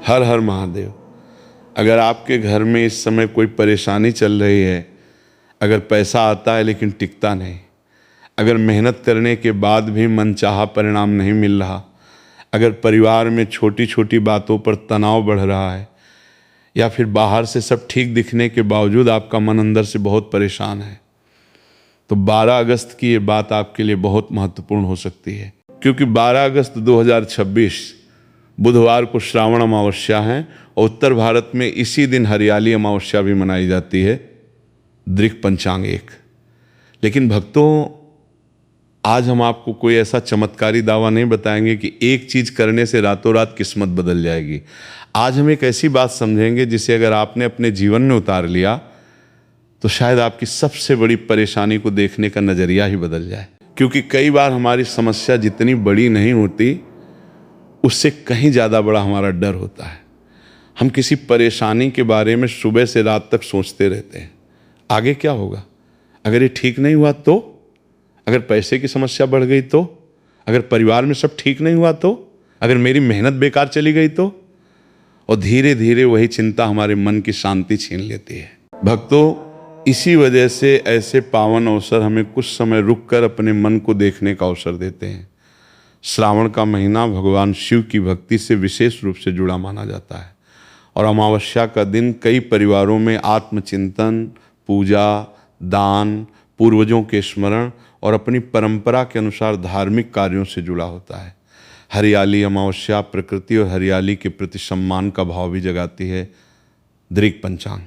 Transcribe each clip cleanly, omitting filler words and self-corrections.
हर हर महादेव। अगर आपके घर में इस समय कोई परेशानी चल रही है, अगर पैसा आता है लेकिन टिकता नहीं, अगर मेहनत करने के बाद भी मनचाहा परिणाम नहीं मिल रहा, अगर परिवार में छोटी छोटी बातों पर तनाव बढ़ रहा है, या फिर बाहर से सब ठीक दिखने के बावजूद आपका मन अंदर से बहुत परेशान है, तो 12 अगस्त की ये बात आपके लिए बहुत महत्वपूर्ण हो सकती है। क्योंकि 12 अगस्त 2026 बुधवार को श्रावण अमावस्या है और उत्तर भारत में इसी दिन हरियाली अमावस्या भी मनाई जाती है, दृक पंचांग 1। लेकिन भक्तों, आज हम आपको कोई ऐसा चमत्कारी दावा नहीं बताएंगे कि एक चीज करने से रातों रात किस्मत बदल जाएगी। आज हम एक ऐसी बात समझेंगे जिसे अगर आपने अपने जीवन में उतार लिया तो शायद आपकी सबसे बड़ी परेशानी को देखने का नजरिया ही बदल जाए। क्योंकि कई बार हमारी समस्या जितनी बड़ी नहीं होती, उससे कहीं ज़्यादा बड़ा हमारा डर होता है। हम किसी परेशानी के बारे में सुबह से रात तक सोचते रहते हैं, आगे क्या होगा, अगर ये ठीक नहीं हुआ तो, अगर पैसे की समस्या बढ़ गई तो, अगर परिवार में सब ठीक नहीं हुआ तो, अगर मेरी मेहनत बेकार चली गई तो। और धीरे धीरे वही चिंता हमारे मन की शांति छीन लेती है। भक्तों, इसी वजह से ऐसे पावन अवसर हमें कुछ समय रुककर अपने मन को देखने का अवसर देते हैं। श्रावण का महीना भगवान शिव की भक्ति से विशेष रूप से जुड़ा माना जाता है और अमावस्या का दिन कई परिवारों में आत्मचिंतन, पूजा, दान, पूर्वजों के स्मरण और अपनी परंपरा के अनुसार धार्मिक कार्यों से जुड़ा होता है। हरियाली अमावस्या प्रकृति और हरियाली के प्रति सम्मान का भाव भी जगाती है, दृक पंचांग।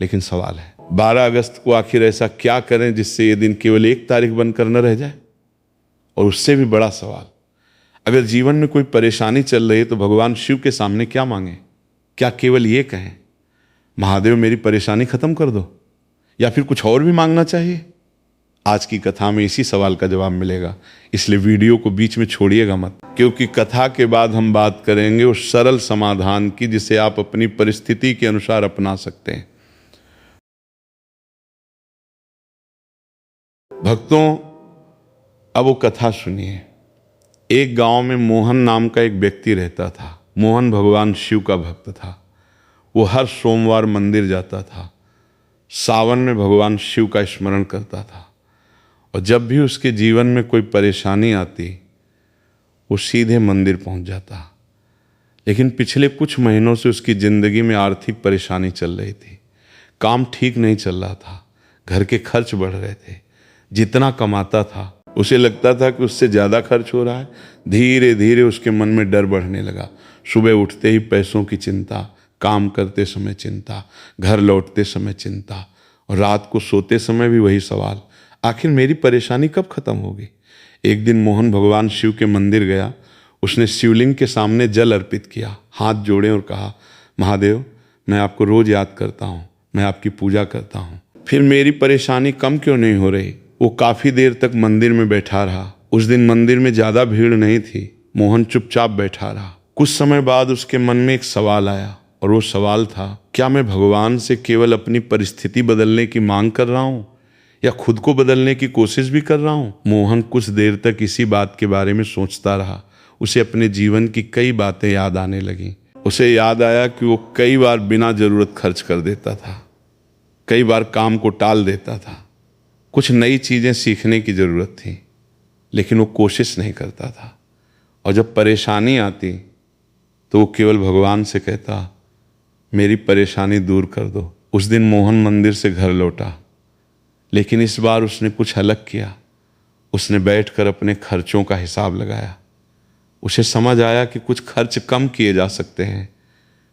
लेकिन सवाल है, 12 अगस्त को आखिर ऐसा क्या करें जिससे ये दिन केवल एक तारीख बनकर न रह जाए। और उससे भी बड़ा सवाल, अगर जीवन में कोई परेशानी चल रही है तो भगवान शिव के सामने क्या मांगे? क्या केवल ये कहें, महादेव मेरी परेशानी खत्म कर दो, या फिर कुछ और भी मांगना चाहिए? आज की कथा में इसी सवाल का जवाब मिलेगा, इसलिए वीडियो को बीच में छोड़िएगा मत, क्योंकि कथा के बाद हम बात करेंगे उस सरल समाधान की जिसे आप अपनी परिस्थिति के अनुसार अपना सकते हैं। भक्तों, अब वो कथा सुनिए। एक गांव में मोहन नाम का एक व्यक्ति रहता था। मोहन भगवान शिव का भक्त था। वो हर सोमवार मंदिर जाता था, सावन में भगवान शिव का स्मरण करता था, और जब भी उसके जीवन में कोई परेशानी आती वो सीधे मंदिर पहुंच जाता। लेकिन पिछले कुछ महीनों से उसकी ज़िंदगी में आर्थिक परेशानी चल रही थी। काम ठीक नहीं चल रहा था, घर के खर्च बढ़ रहे थे। जितना कमाता था उसे लगता था कि उससे ज़्यादा खर्च हो रहा है। धीरे धीरे उसके मन में डर बढ़ने लगा। सुबह उठते ही पैसों की चिंता, काम करते समय चिंता, घर लौटते समय चिंता, और रात को सोते समय भी वही सवाल, आखिर मेरी परेशानी कब खत्म होगी। एक दिन मोहन भगवान शिव के मंदिर गया। उसने शिवलिंग के सामने जल अर्पित किया, हाथ जोड़े और कहा, महादेव मैं आपको रोज़ याद करता हूँ, मैं आपकी पूजा करता हूँ, फिर मेरी परेशानी कम क्यों नहीं हो रही। वो काफ़ी देर तक मंदिर में बैठा रहा। उस दिन मंदिर में ज़्यादा भीड़ नहीं थी। मोहन चुपचाप बैठा रहा। कुछ समय बाद उसके मन में एक सवाल आया, और वो सवाल था, क्या मैं भगवान से केवल अपनी परिस्थिति बदलने की मांग कर रहा हूँ, या खुद को बदलने की कोशिश भी कर रहा हूँ। मोहन कुछ देर तक इसी बात के बारे में सोचता रहा। उसे अपने जीवन की कई बातें याद आने लगीं। उसे याद आया कि वो कई बार बिना जरूरत खर्च कर देता था, कई बार काम को टाल देता था। कुछ नई चीज़ें सीखने की ज़रूरत थी, लेकिन वो कोशिश नहीं करता था। और जब परेशानी आती तो वो केवल भगवान से कहता, मेरी परेशानी दूर कर दो। उस दिन मोहन मंदिर से घर लौटा, लेकिन इस बार उसने कुछ अलग किया। उसने बैठकर अपने खर्चों का हिसाब लगाया। उसे समझ आया कि कुछ खर्च कम किए जा सकते हैं।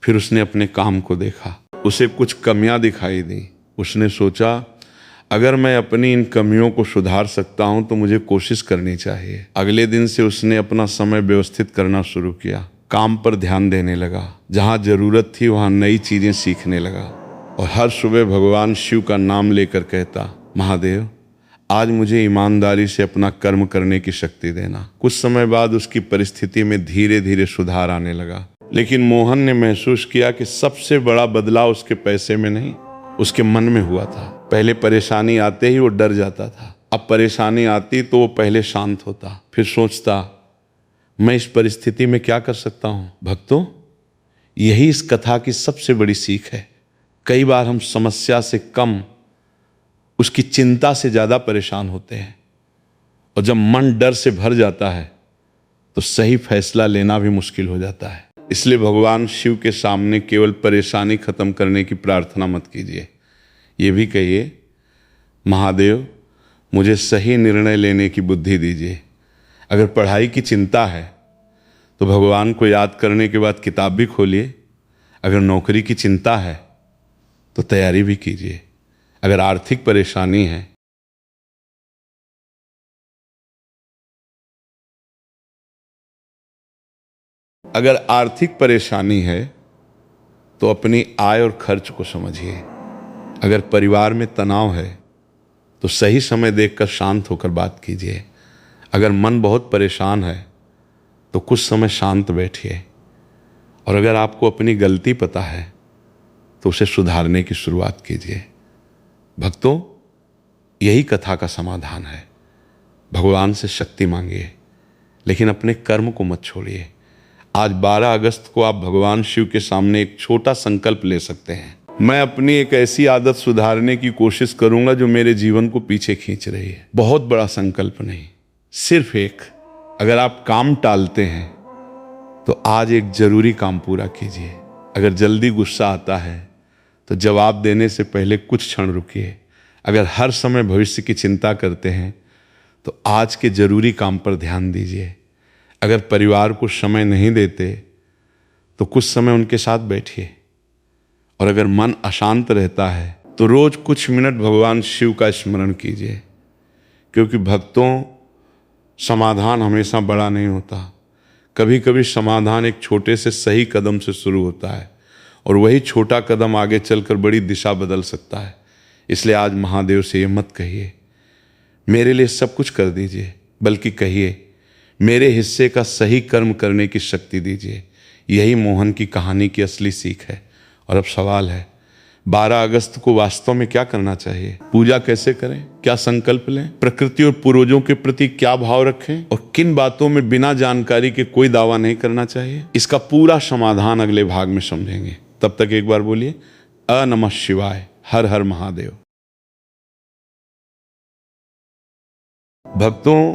फिर उसने अपने काम को देखा। उसे कुछ कमियां दिखाई दी। उसने सोचा, अगर मैं अपनी इन कमियों को सुधार सकता हूं तो मुझे कोशिश करनी चाहिए। अगले दिन से उसने अपना समय व्यवस्थित करना शुरू किया। काम पर ध्यान देने लगा। जहां जरूरत थी वहां नई चीजें सीखने लगा, और हर सुबह भगवान शिव का नाम लेकर कहता, महादेव आज मुझे ईमानदारी से अपना कर्म करने की शक्ति देना। कुछ समय बाद उसकी परिस्थिति में धीरे धीरे सुधार आने लगा। लेकिन मोहन ने महसूस किया कि सबसे बड़ा बदलाव उसके पैसे में नहीं, उसके मन में हुआ था। पहले परेशानी आते ही वो डर जाता था, अब परेशानी आती तो वो पहले शांत होता, फिर सोचता, मैं इस परिस्थिति में क्या कर सकता हूँ। भक्तों, यही इस कथा की सबसे बड़ी सीख है। कई बार हम समस्या से कम उसकी चिंता से ज़्यादा परेशान होते हैं, और जब मन डर से भर जाता है तो सही फैसला लेना भी मुश्किल हो जाता है। इसलिए भगवान शिव के सामने केवल परेशानी खत्म करने की प्रार्थना मत कीजिए, ये भी कहिए, महादेव मुझे सही निर्णय लेने की बुद्धि दीजिए। अगर पढ़ाई की चिंता है तो भगवान को याद करने के बाद किताब भी खोलिए। अगर नौकरी की चिंता है तो तैयारी भी कीजिए। अगर आर्थिक परेशानी है तो अपनी आय और खर्च को समझिए। अगर परिवार में तनाव है तो सही समय देखकर शांत होकर बात कीजिए। अगर मन बहुत परेशान है तो कुछ समय शांत बैठिए, और अगर आपको अपनी गलती पता है तो उसे सुधारने की शुरुआत कीजिए। भक्तों, यही कथा का समाधान है। भगवान से शक्ति मांगिए, लेकिन अपने कर्म को मत छोड़िए। आज 12 अगस्त को आप भगवान शिव के सामने एक छोटा संकल्प ले सकते हैं। मैं अपनी एक ऐसी आदत सुधारने की कोशिश करूंगा जो मेरे जीवन को पीछे खींच रही है। बहुत बड़ा संकल्प नहीं, सिर्फ एक। अगर आप काम टालते हैं तो आज एक जरूरी काम पूरा कीजिए। अगर जल्दी गुस्सा आता है तो जवाब देने से पहले कुछ क्षण रुकिए। अगर हर समय भविष्य की चिंता करते हैं तो आज के जरूरी काम पर ध्यान दीजिए। अगर परिवार को समय नहीं देते तो कुछ समय उनके साथ बैठिए। और अगर मन अशांत रहता है तो रोज कुछ मिनट भगवान शिव का स्मरण कीजिए, क्योंकि भक्तों, समाधान हमेशा बड़ा नहीं होता। कभी कभी समाधान एक छोटे से सही कदम से शुरू होता है, और वही छोटा कदम आगे चलकर बड़ी दिशा बदल सकता है। इसलिए आज महादेव से ये मत कहिए मेरे लिए सब कुछ कर दीजिए, बल्कि कहिए मेरे हिस्से का सही कर्म करने की शक्ति दीजिए। यही मोहन की कहानी की असली सीख है। और अब सवाल है, 12 अगस्त को वास्तव में क्या करना चाहिए? पूजा कैसे करें? क्या संकल्प लें? प्रकृति और पूर्वजों के प्रति क्या भाव रखें? और किन बातों में बिना जानकारी के कोई दावा नहीं करना चाहिए? इसका पूरा समाधान अगले भाग में समझेंगे। तब तक एक बार बोलिए अ नमः शिवाय, हर हर महादेव। भक्तों,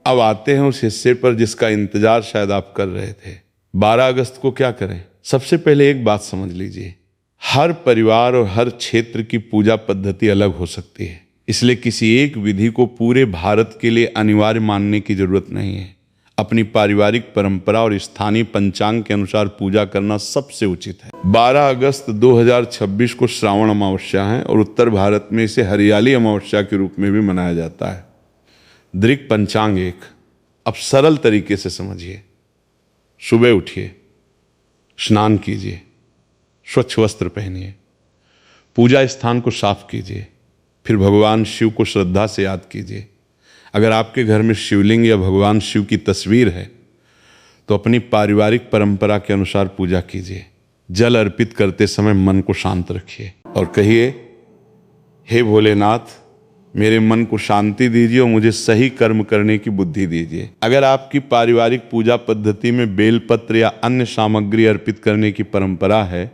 अब आते हैं उस हिस्से पर जिसका इंतजार शायद आप कर रहे थे। 12 अगस्त को क्या करें? सबसे पहले एक बात समझ लीजिए, हर परिवार और हर क्षेत्र की पूजा पद्धति अलग हो सकती है। इसलिए किसी एक विधि को पूरे भारत के लिए अनिवार्य मानने की जरूरत नहीं है। अपनी पारिवारिक परंपरा और स्थानीय पंचांग के अनुसार पूजा करना सबसे उचित है। 12 अगस्त 2026 को श्रावण अमावस्या है, और उत्तर भारत में इसे हरियाली अमावस्या के रूप में भी मनाया जाता है। दृक पंचांग 1। अब सरल तरीके से समझिए। सुबह उठिए, स्नान कीजिए, स्वच्छ वस्त्र पहनिए, पूजा स्थान को साफ कीजिए, फिर भगवान शिव को श्रद्धा से याद कीजिए। अगर आपके घर में शिवलिंग या भगवान शिव की तस्वीर है तो अपनी पारिवारिक परंपरा के अनुसार पूजा कीजिए। जल अर्पित करते समय मन को शांत रखिए और कहिए, हे भोलेनाथ, मेरे मन को शांति दीजिए और मुझे सही कर्म करने की बुद्धि दीजिए। अगर आपकी पारिवारिक पूजा पद्धति में बेलपत्र या अन्य सामग्री अर्पित करने की परंपरा है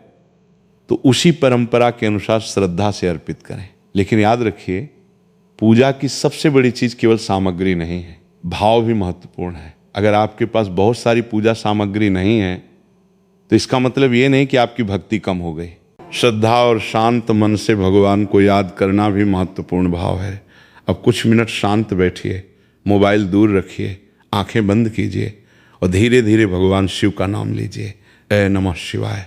तो उसी परंपरा के अनुसार श्रद्धा से अर्पित करें। लेकिन याद रखिए, पूजा की सबसे बड़ी चीज केवल सामग्री नहीं है, भाव भी महत्वपूर्ण है। अगर आपके पास बहुत सारी पूजा सामग्री नहीं है तो इसका मतलब ये नहीं कि आपकी भक्ति कम हो गई। श्रद्धा और शांत मन से भगवान को याद करना भी महत्वपूर्ण भाव है। अब कुछ मिनट शांत बैठिए, मोबाइल दूर रखिए, आंखें बंद कीजिए और धीरे धीरे भगवान शिव का नाम लीजिए, ऐ नमः शिवाय।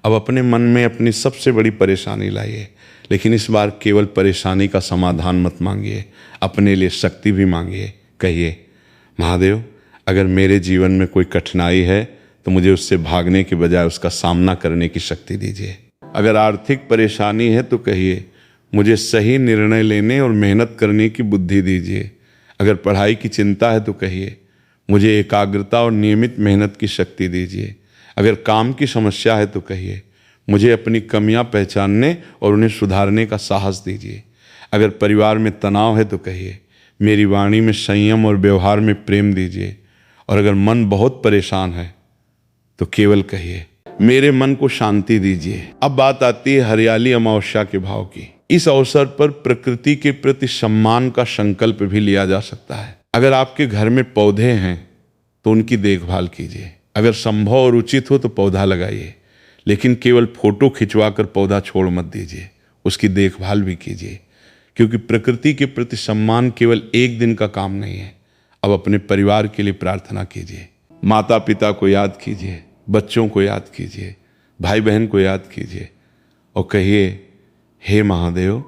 अब अपने मन में अपनी सबसे बड़ी परेशानी लाइए, लेकिन इस बार केवल परेशानी का समाधान मत मांगिए, अपने लिए शक्ति भी मांगिए। कहिए, महादेव, अगर मेरे जीवन में कोई कठिनाई है तो मुझे उससे भागने के बजाय उसका सामना करने की शक्ति दीजिए। अगर आर्थिक परेशानी है तो कहिए, मुझे सही निर्णय लेने और मेहनत करने की बुद्धि दीजिए। अगर पढ़ाई की चिंता है तो कहिए, मुझे एकाग्रता और नियमित मेहनत की शक्ति दीजिए। अगर काम की समस्या है तो कहिए, मुझे अपनी कमियां पहचानने और उन्हें सुधारने का साहस दीजिए। अगर परिवार में तनाव है तो कहिए, मेरी वाणी में संयम और व्यवहार में प्रेम दीजिए। और अगर मन बहुत परेशान है तो केवल कहिए, मेरे मन को शांति दीजिए। अब बात आती है हरियाली अमावस्या के भाव की। इस अवसर पर प्रकृति के प्रति सम्मान का संकल्प भी लिया जा सकता है। अगर आपके घर में पौधे हैं तो उनकी देखभाल कीजिए। अगर संभव और उचित हो तो पौधा लगाइए, लेकिन केवल फोटो खिंचवा कर पौधा छोड़ मत दीजिए, उसकी देखभाल भी कीजिए। क्योंकि प्रकृति के प्रति सम्मान केवल एक दिन का काम नहीं है। अब अपने परिवार के लिए प्रार्थना कीजिए। माता पिता को याद कीजिए, बच्चों को याद कीजिए, भाई बहन को याद कीजिए और कहिए, हे महादेव,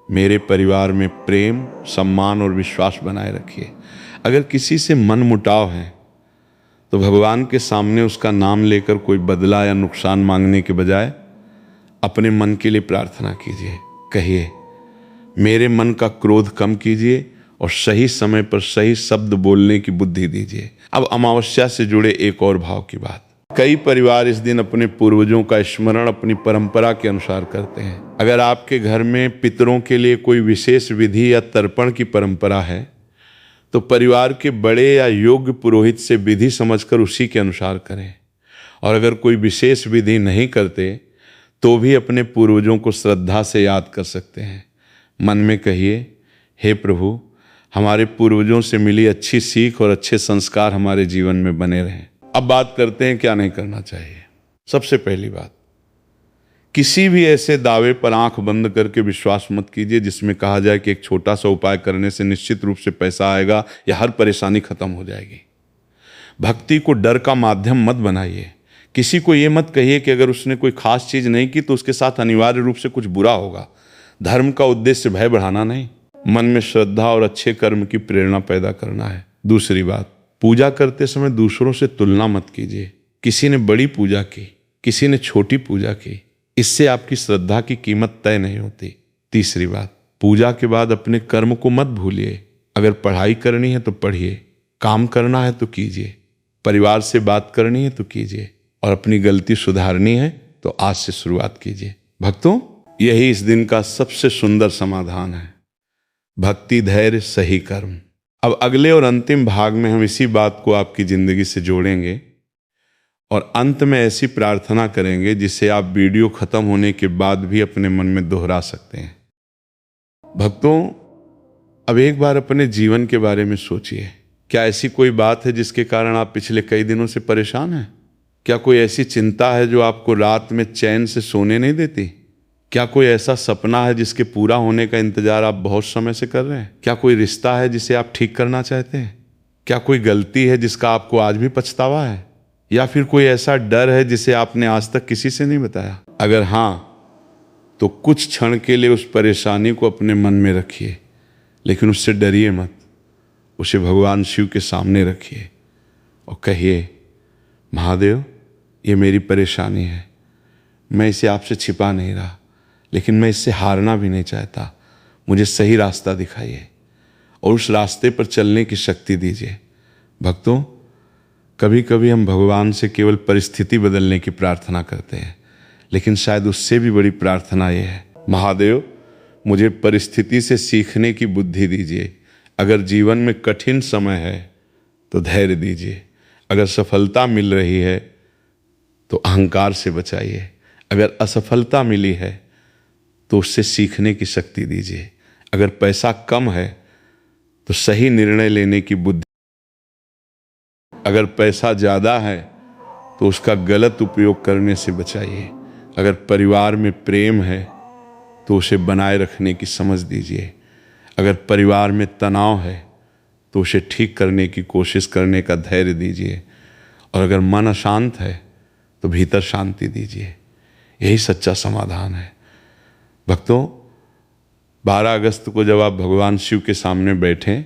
मेरे परिवार में प्रेम, सम्मान और विश्वास बनाए रखिए। अगर किसी से मन मुटाव है तो भगवान के सामने उसका नाम लेकर कोई बदला या नुकसान मांगने के बजाय अपने मन के लिए प्रार्थना कीजिए। कहिए, मेरे मन का क्रोध कम कीजिए और सही समय पर सही शब्द बोलने की बुद्धि दीजिए। अब अमावस्या से जुड़े एक और भाव की बात। कई परिवार इस दिन अपने पूर्वजों का स्मरण अपनी परंपरा के अनुसार करते हैं। अगर आपके घर में पितरों के लिए कोई विशेष विधि या तर्पण की परंपरा है तो परिवार के बड़े या योग्य पुरोहित से विधि समझकर उसी के अनुसार करें। और अगर कोई विशेष विधि नहीं करते तो भी अपने पूर्वजों को श्रद्धा से याद कर सकते हैं। मन में कहिए, हे प्रभु, हमारे पूर्वजों से मिली अच्छी सीख और अच्छे संस्कार हमारे जीवन में बने रहें। अब बात करते हैं क्या नहीं करना चाहिए। सबसे पहली बात, किसी भी ऐसे दावे पर आंख बंद करके विश्वास मत कीजिए जिसमें कहा जाए कि एक छोटा सा उपाय करने से निश्चित रूप से पैसा आएगा या हर परेशानी खत्म हो जाएगी। भक्ति को डर का माध्यम मत बनाइए। किसी को ये मत कहिए कि अगर उसने कोई खास चीज नहीं की तो उसके साथ अनिवार्य रूप से कुछ बुरा होगा। धर्म का उद्देश्य भय बढ़ाना नहीं, मन में श्रद्धा और अच्छे कर्म की प्रेरणा पैदा करना है। दूसरी बात, पूजा करते समय दूसरों से तुलना मत कीजिए। किसी ने बड़ी पूजा की, किसी ने छोटी पूजा की, इससे आपकी श्रद्धा की कीमत तय नहीं होती। तीसरी बात, पूजा के बाद अपने कर्म को मत भूलिए। अगर पढ़ाई करनी है तो पढ़िए, काम करना है तो कीजिए, परिवार से बात करनी है तो कीजिए और अपनी गलती सुधारनी है तो आज से शुरुआत कीजिए। भक्तों, यही इस दिन का सबसे सुंदर समाधान है। भक्ति, धैर्य, सही कर्म। अब अगले और अंतिम भाग में हम इसी बात को आपकी जिंदगी से जोड़ेंगे और अंत में ऐसी प्रार्थना करेंगे जिसे आप वीडियो खत्म होने के बाद भी अपने मन में दोहरा सकते हैं। भक्तों, अब एक बार अपने जीवन के बारे में सोचिए। क्या ऐसी कोई बात है जिसके कारण आप पिछले कई दिनों से परेशान हैं? क्या कोई ऐसी चिंता है जो आपको रात में चैन से सोने नहीं देती? क्या कोई ऐसा सपना है जिसके पूरा होने का इंतजार आप बहुत समय से कर रहे हैं? क्या कोई रिश्ता है जिसे आप ठीक करना चाहते हैं? क्या कोई गलती है जिसका आपको आज भी पछतावा है? या फिर कोई ऐसा डर है जिसे आपने आज तक किसी से नहीं बताया? अगर हाँ, तो कुछ क्षण के लिए उस परेशानी को अपने मन में रखिए, लेकिन उससे डरिए मत। उसे भगवान शिव के सामने रखिए और कहिए, महादेव, ये मेरी परेशानी है, मैं इसे आपसे छिपा नहीं रहा, लेकिन मैं इससे हारना भी नहीं चाहता। मुझे सही रास्ता दिखाइए और उस रास्ते पर चलने की शक्ति दीजिए। भक्तों, कभी कभी हम भगवान से केवल परिस्थिति बदलने की प्रार्थना करते हैं, लेकिन शायद उससे भी बड़ी प्रार्थना यह है, महादेव, मुझे परिस्थिति से सीखने की बुद्धि दीजिए। अगर जीवन में कठिन समय है तो धैर्य दीजिए। अगर सफलता मिल रही है तो अहंकार से बचाइए। अगर असफलता मिली है तो उससे सीखने की शक्ति दीजिए। अगर पैसा कम है तो सही निर्णय लेने की बुद्धि। अगर पैसा ज़्यादा है तो उसका गलत उपयोग करने से बचाइए। अगर परिवार में प्रेम है तो उसे बनाए रखने की समझ दीजिए। अगर परिवार में तनाव है तो उसे ठीक करने की कोशिश करने का धैर्य दीजिए। और अगर मन अशांत है तो भीतर शांति दीजिए। यही सच्चा समाधान है। भक्तों, 12 अगस्त को जब आप भगवान शिव के सामने बैठें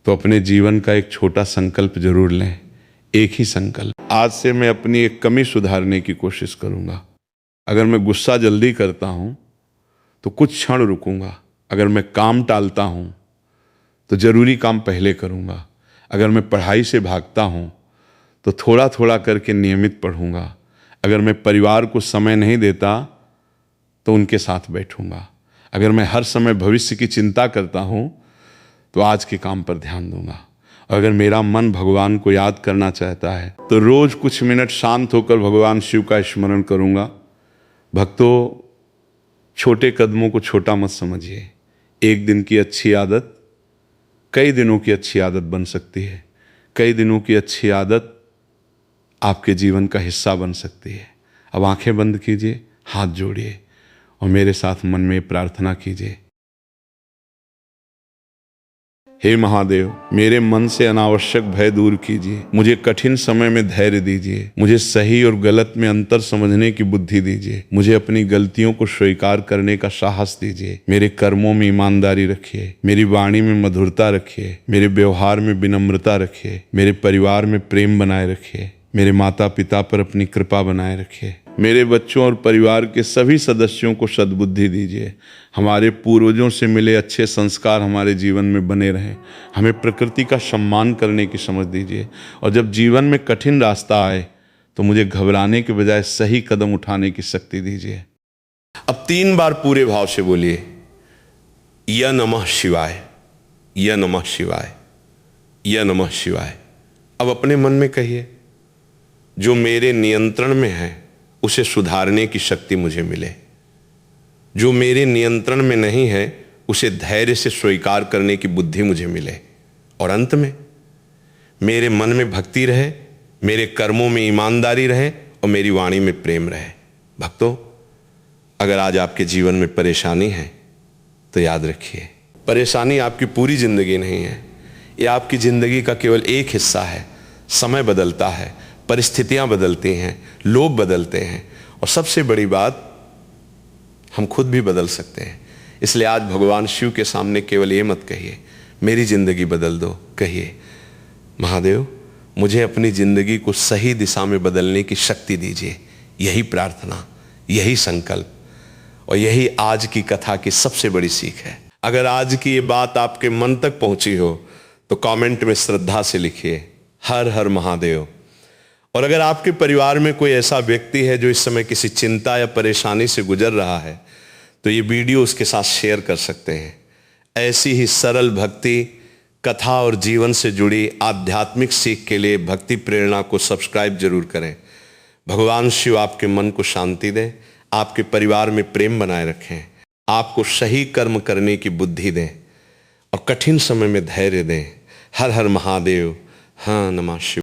तो अपने जीवन का एक छोटा संकल्प जरूर लें। एक ही संकल्प, आज से मैं अपनी एक कमी सुधारने की कोशिश करूंगा। अगर मैं गुस्सा जल्दी करता हूं तो कुछ क्षण रुकूंगा। अगर मैं काम टालता हूं तो जरूरी काम पहले करूंगा। अगर मैं पढ़ाई से भागता हूं तो थोड़ा थोड़ा करके नियमित पढ़ूंगा। अगर मैं परिवार को समय नहीं देता तो उनके साथ बैठूंगा। अगर मैं हर समय भविष्य की चिंता करता हूं तो आज के काम पर ध्यान दूंगा। अगर मेरा मन भगवान को याद करना चाहता है तो रोज कुछ मिनट शांत होकर भगवान शिव का स्मरण करूंगा। भक्तों, छोटे कदमों को छोटा मत समझिए। एक दिन की अच्छी आदत कई दिनों की अच्छी आदत बन सकती है। कई दिनों की अच्छी आदत आपके जीवन का हिस्सा बन सकती है। अब आंखें बंद कीजिए, हाथ जोड़िए और मेरे साथ मन में प्रार्थना कीजिए। हे महादेव, मेरे मन से अनावश्यक भय दूर कीजिए। मुझे कठिन समय में धैर्य दीजिए। मुझे सही और गलत में अंतर समझने की बुद्धि दीजिए। मुझे अपनी गलतियों को स्वीकार करने का साहस दीजिए। मेरे कर्मों में ईमानदारी रखिए। मेरी वाणी में मधुरता रखिए। मेरे व्यवहार में विनम्रता रखिए। मेरे परिवार में प्रेम बनाए रखिए। मेरे माता पिता पर अपनी कृपा बनाए रखिए। मेरे बच्चों और परिवार के सभी सदस्यों को सद्बुद्धि दीजिए। हमारे पूर्वजों से मिले अच्छे संस्कार हमारे जीवन में बने रहें। हमें प्रकृति का सम्मान करने की समझ दीजिए। और जब जीवन में कठिन रास्ता आए तो मुझे घबराने के बजाय सही कदम उठाने की शक्ति दीजिए। अब 3 बार पूरे भाव से बोलिए, या नमः शिवाय, या नमः शिवाय, या नमः शिवाय। अब अपने मन में कहिए, जो मेरे नियंत्रण में है उसे सुधारने की शक्ति मुझे मिले। जो मेरे नियंत्रण में नहीं है उसे धैर्य से स्वीकार करने की बुद्धि मुझे मिले। और अंत में मेरे मन में भक्ति रहे, मेरे कर्मों में ईमानदारी रहे और मेरी वाणी में प्रेम रहे। भक्तों, अगर आज आपके जीवन में परेशानी है तो याद रखिए, परेशानी आपकी पूरी जिंदगी नहीं है। ये आपकी जिंदगी का केवल एक हिस्सा है। समय बदलता है, परिस्थितियां बदलती हैं, लोग बदलते हैं और सबसे बड़ी बात, हम खुद भी बदल सकते हैं। इसलिए आज भगवान शिव के सामने केवल ये मत कहिए मेरी जिंदगी बदल दो, कहिए महादेव मुझे अपनी जिंदगी को सही दिशा में बदलने की शक्ति दीजिए। यही प्रार्थना, यही संकल्प और यही आज की कथा की सबसे बड़ी सीख है। अगर आज की ये बात आपके मन तक पहुंची हो तो कमेंट में श्रद्धा से लिखिए, हर हर महादेव। और अगर आपके परिवार में कोई ऐसा व्यक्ति है जो इस समय किसी चिंता या परेशानी से गुजर रहा है तो ये वीडियो उसके साथ शेयर कर सकते हैं। ऐसी ही सरल भक्ति कथा और जीवन से जुड़ी आध्यात्मिक सीख के लिए भक्ति प्रेरणा को सब्सक्राइब जरूर करें। भगवान शिव आपके मन को शांति दें, आपके परिवार में प्रेम बनाए रखें, आपको सही कर्म करने की बुद्धि दें और कठिन समय में धैर्य दें। हर हर महादेव। हाँ, नमः शिवाय।